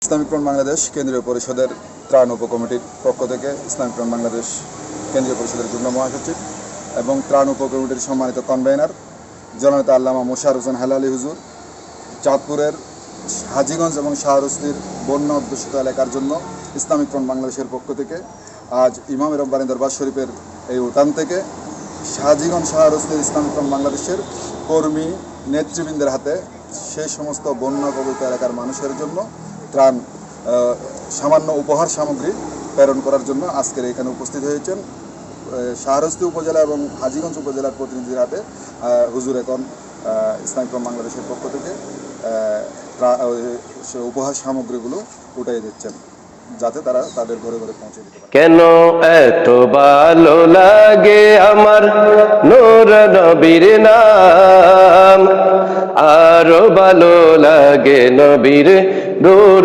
Islamic front Bangladesh কেন্দ্রীয় পরিষদের ত্রাণ উপকমিটির পক্ষ থেকে ইসলামিক ফ্রন্ট বাংলাদেশ কেন্দ্রীয় পরিষদের যুগ্ম মহাসচিব এবং ত্রাণ উপকমিটির সম্মানিত কনভেনার জননেতা আল্লামা মোশাররফ হোসেন হেলালি হুজুর চাঁদপুরের হাজীগঞ্জ এবং শাহরস্তির বন্যা অধ্যুষিত এলাকার জন্য ইসলামিক ফ্রন্ট বাংলাদেশের পক্ষ থেকে আজ ইমাম রব্বানী দরবার শরীফের এই উঠান থেকে হাজীগঞ্জ শাহরস্তির ইসলামিক ফ্রন্ট বাংলাদেশের কর্মী নেতৃবৃন্দের হাতে সেই সমস্ত বন্যা কবলিত এলাকার মানুষের জন্য ত্রাণ সামান্য উপহার সামগ্রী প্রেরণ করার জন্য আজকের এখানে উপস্থিত হয়েছেন শাহরস্তি উপজেলা এবং হাজীগঞ্জ উপজেলার প্রতিনিধির হাতে হুজুর এখন ইসলামিক ফ্রন্ট বাংলাদেশের পক্ষ থেকে উপহার সামগ্রীগুলো উঠাই দিচ্ছেন যাতে তারা তাদের ঘরে ঘরে পৌঁছে দিতে পারে। কেন এত ভালো লাগে আমার নূর নবীর নাম, আরো ভালো লাগে নবীর নূর